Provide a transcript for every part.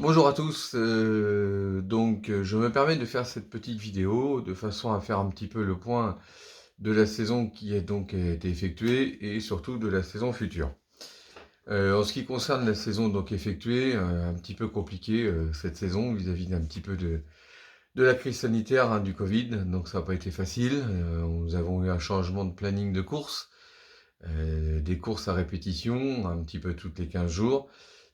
Bonjour à tous, je me permets de faire cette petite vidéo de façon à faire un petit peu le point de la saison qui a donc été effectuée et surtout de la saison future. En ce qui concerne la saison donc effectuée, un petit peu compliqué cette saison vis-à-vis d'un petit peu de la crise sanitaire, hein, du Covid, donc ça n'a pas été facile. Nous avons eu un changement de planning de course, des courses à répétition un petit peu toutes les 15 jours.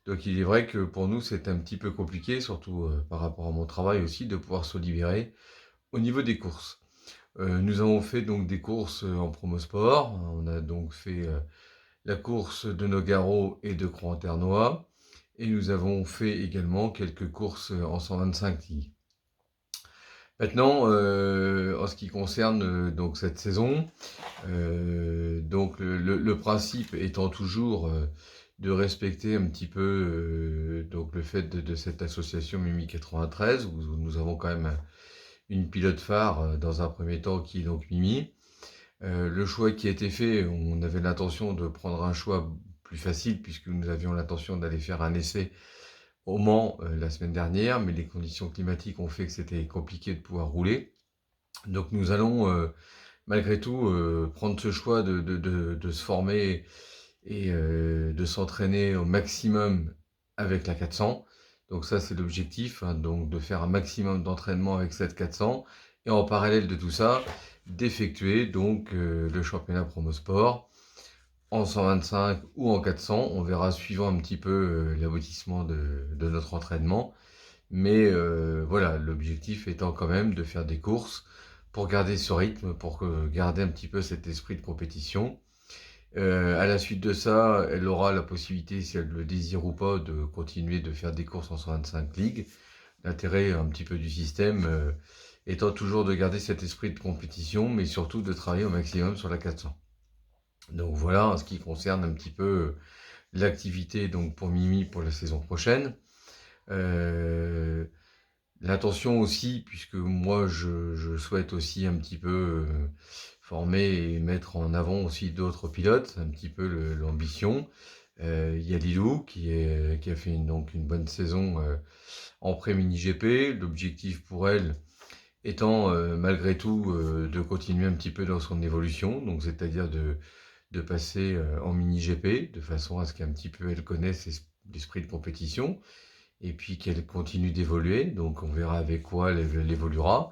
Donc il est vrai que pour nous, c'est un petit peu compliqué, surtout par rapport à mon travail aussi, de pouvoir se libérer au niveau des courses. Nous avons fait donc des courses en promosport. On a donc fait la course de Nogaro et de Croix-en-Ternois. Et nous avons fait également quelques courses en 125 ligues. Maintenant, en ce qui concerne donc cette saison, donc le principe étant toujours de respecter un petit peu donc le fait de cette association Mimi 93 où nous avons quand même une pilote phare dans un premier temps qui est donc Mimi. Le choix qui a été fait, on avait l'intention de prendre un choix plus facile puisque nous avions l'intention d'aller faire un essai au Mans la semaine dernière, mais les conditions climatiques ont fait que c'était compliqué de pouvoir rouler. Donc nous allons malgré tout prendre ce choix de se former et de s'entraîner au maximum avec la 400. Donc ça c'est l'objectif, hein, donc de faire un maximum d'entraînement avec cette 400 et en parallèle de tout ça d'effectuer donc le championnat promosport en 125 ou en 400. On verra suivant un petit peu l'aboutissement de notre entraînement. Mais voilà, l'objectif étant quand même de faire des courses pour garder ce rythme, pour garder un petit peu cet esprit de compétition. À la suite de ça, elle aura la possibilité, si elle le désire ou pas, de continuer de faire des courses en 125 ligues. L'intérêt un petit peu du système étant toujours de garder cet esprit de compétition, mais surtout de travailler au maximum sur la 400. Donc voilà, en ce qui concerne un petit peu l'activité donc pour Mimi pour la saison prochaine. Euh, L'intention aussi, puisque moi je souhaite aussi un petit peu former et mettre en avant aussi d'autres pilotes, un petit peu l'ambition. Il y a Lilou qui a fait donc une bonne saison en pré-mini GP. L'objectif pour elle étant malgré tout de continuer un petit peu dans son évolution, donc c'est-à-dire de passer en mini GP, de façon à ce qu'un petit peu elle connaisse l'esprit de compétition et puis qu'elle continue d'évoluer. Donc on verra avec quoi elle évoluera.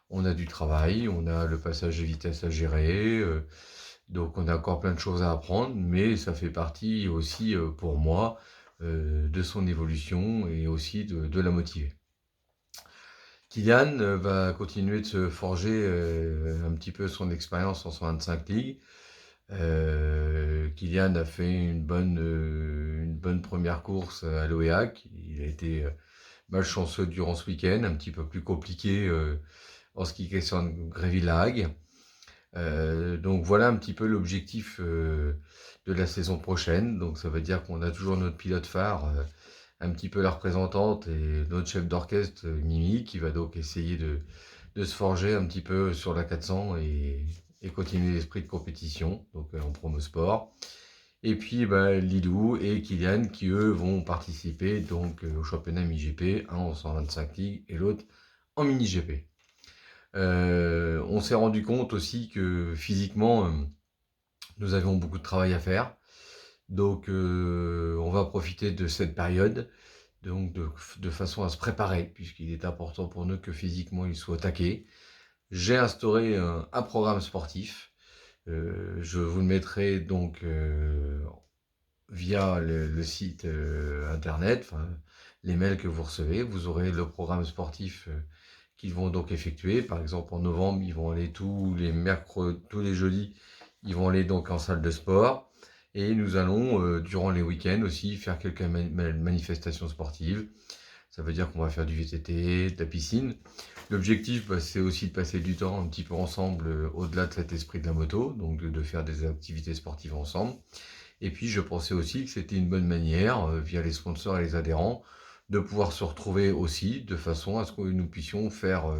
On a du travail, on a le passage de vitesse à gérer, donc on a encore plein de choses à apprendre, mais ça fait partie aussi pour moi de son évolution et aussi de la motiver. Kylian va continuer de se forger un petit peu son expérience en 125 ligues. Kylian a fait une bonne première course à l'OEAC. Il a été malchanceux durant ce week-end, un petit peu plus compliqué en ce qui concerne Gréville-la-Hague. Donc voilà un petit peu l'objectif de la saison prochaine. Donc ça veut dire qu'on a toujours notre pilote phare, un petit peu la représentante et notre chef d'orchestre Mimi qui va donc essayer de se forger un petit peu sur la 400 et continuer l'esprit de compétition donc en promo sport. Et puis Lilou et Kylian qui eux vont participer donc au championnat MiGP, un en 125 ligues et l'autre en mini GP. On s'est rendu compte aussi que physiquement nous avions beaucoup de travail à faire, donc on va profiter de cette période donc de façon à se préparer puisqu'il est important pour nous que physiquement il soit attaqué. J'ai instauré un programme sportif. Je vous le mettrai donc via le site internet, les mails que vous recevez. Vous aurez le programme sportif qu'ils vont donc effectuer. Par exemple, en novembre, ils vont aller tous les mercredis, tous les jeudis, ils vont aller donc en salle de sport. Et nous allons, durant les week-ends aussi, faire quelques manifestations sportives. Ça veut dire qu'on va faire du VTT, de la piscine. L'objectif, c'est aussi de passer du temps un petit peu ensemble au-delà de cet esprit de la moto, donc de faire des activités sportives ensemble. Et puis je pensais aussi que c'était une bonne manière, via les sponsors et les adhérents, de pouvoir se retrouver aussi, de façon à ce que nous puissions faire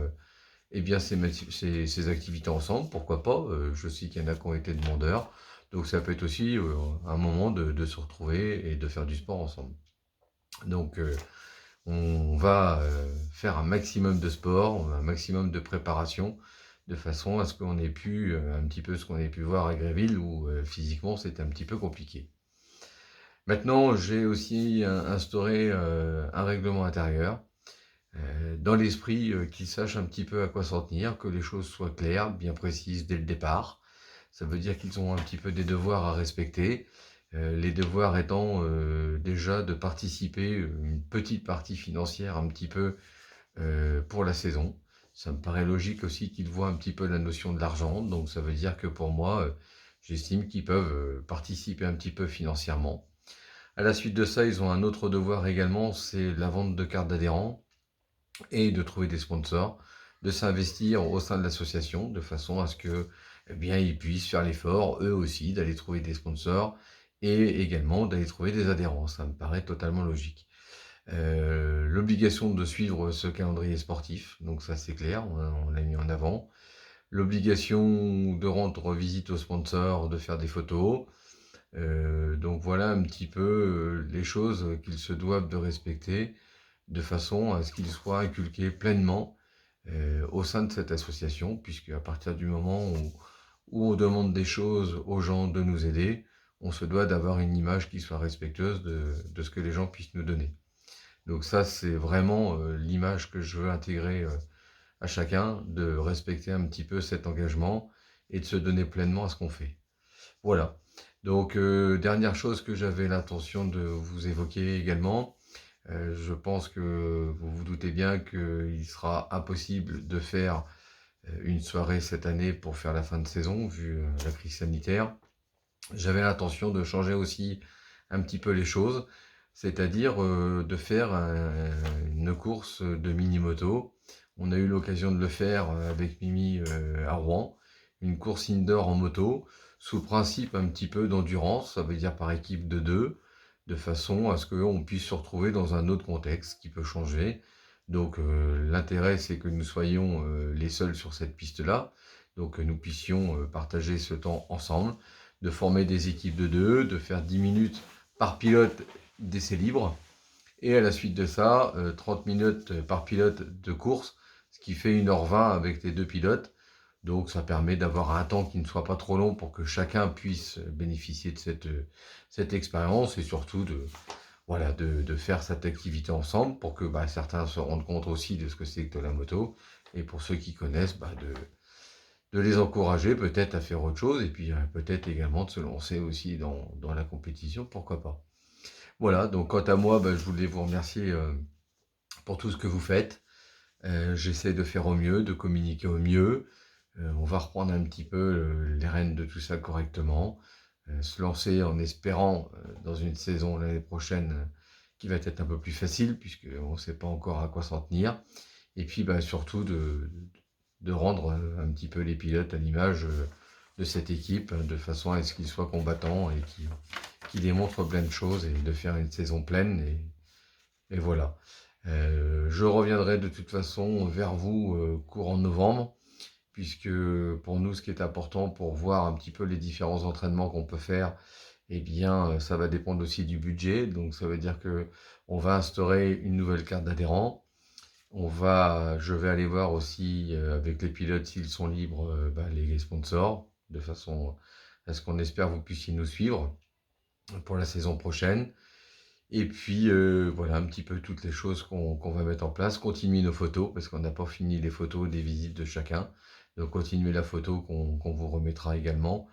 eh bien, ces activités ensemble, pourquoi pas. Je sais qu'il y en a qui ont été demandeurs, donc ça peut être aussi un moment de se retrouver et de faire du sport ensemble. Donc on va faire un maximum de sport, un maximum de préparation, de façon à ce qu'on ait pu, un petit peu ce qu'on ait pu voir à Gréville, où physiquement c'était un petit peu compliqué. Maintenant, j'ai aussi instauré un règlement intérieur, dans l'esprit qu'ils sachent un petit peu à quoi s'en tenir, que les choses soient claires, bien précises dès le départ. Ça veut dire qu'ils ont un petit peu des devoirs à respecter, les devoirs étant déjà de participer une petite partie financière un petit peu pour la saison. Ça me paraît logique aussi qu'ils voient un petit peu la notion de l'argent, donc ça veut dire que pour moi, j'estime qu'ils peuvent participer un petit peu financièrement. À la suite de ça, ils ont un autre devoir également, c'est la vente de cartes d'adhérents et de trouver des sponsors, de s'investir au sein de l'association de façon à ce que, eh bien, ils puissent faire l'effort, eux aussi, d'aller trouver des sponsors et également d'aller trouver des adhérents. Ça me paraît totalement logique. L'obligation de suivre ce calendrier sportif, donc ça c'est clair, on l'a mis en avant. L'obligation de rendre visite aux sponsors, de faire des photos. Donc voilà un petit peu les choses qu'ils se doivent de respecter de façon à ce qu'ils soient inculqués pleinement au sein de cette association, puisque à partir du moment où on demande des choses aux gens de nous aider, on se doit d'avoir une image qui soit respectueuse de ce que les gens puissent nous donner. Donc ça, c'est vraiment l'image que je veux intégrer à chacun, de respecter un petit peu cet engagement et de se donner pleinement à ce qu'on fait. Voilà. Donc, dernière chose que j'avais l'intention de vous évoquer également, je pense que vous vous doutez bien qu'il sera impossible de faire une soirée cette année pour faire la fin de saison, vu la crise sanitaire. J'avais l'intention de changer aussi un petit peu les choses, c'est-à-dire de faire une course de mini-moto. On a eu l'occasion de le faire avec Mimi à Rouen, une course indoor en moto, sous le principe un petit peu d'endurance, ça veut dire par équipe de deux, de façon à ce qu'on puisse se retrouver dans un autre contexte qui peut changer. Donc l'intérêt, c'est que nous soyons les seuls sur cette piste-là, donc que nous puissions partager ce temps ensemble, de former des équipes de deux, de faire 10 minutes par pilote d'essai libre, et à la suite de ça, 30 minutes par pilote de course, ce qui fait 1h20 avec les deux pilotes. Donc ça permet d'avoir un temps qui ne soit pas trop long pour que chacun puisse bénéficier de cette expérience et surtout voilà, de faire cette activité ensemble pour que certains se rendent compte aussi de ce que c'est que de la moto et pour ceux qui connaissent, de les encourager peut-être à faire autre chose et puis peut-être également de se lancer aussi dans la compétition, pourquoi pas. Voilà, donc quant à moi, je voulais vous remercier pour tout ce que vous faites. J'essaie de faire au mieux, de communiquer au mieux. On va reprendre un petit peu les rênes de tout ça correctement. Se lancer en espérant dans une saison l'année prochaine qui va être un peu plus facile, puisqu'on ne sait pas encore à quoi s'en tenir. Et puis surtout de rendre un petit peu les pilotes à l'image de cette équipe, de façon à ce qu'ils soient combattants et qu'ils démontrent plein de choses et de faire une saison pleine. Et voilà. Je reviendrai de toute façon vers vous courant novembre, puisque pour nous, ce qui est important pour voir un petit peu les différents entraînements qu'on peut faire, eh bien, ça va dépendre aussi du budget. Donc, ça veut dire que on va instaurer une nouvelle carte d'adhérent. Je vais aller voir aussi avec les pilotes s'ils sont libres, les sponsors, de façon à ce qu'on espère vous puissiez nous suivre pour la saison prochaine. Et puis voilà un petit peu toutes les choses qu'on va mettre en place. Continuer nos photos, parce qu'on n'a pas fini les photos des visites de chacun. Donc continuer la photo qu'on vous remettra également.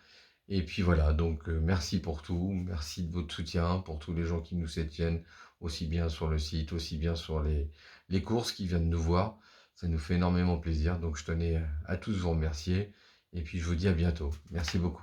Et puis voilà, donc merci pour tout, merci de votre soutien, pour tous les gens qui nous soutiennent, aussi bien sur le site, aussi bien sur les courses qui viennent nous voir. Ça nous fait énormément plaisir, donc je tenais à tous vous remercier. Et puis je vous dis à bientôt. Merci beaucoup.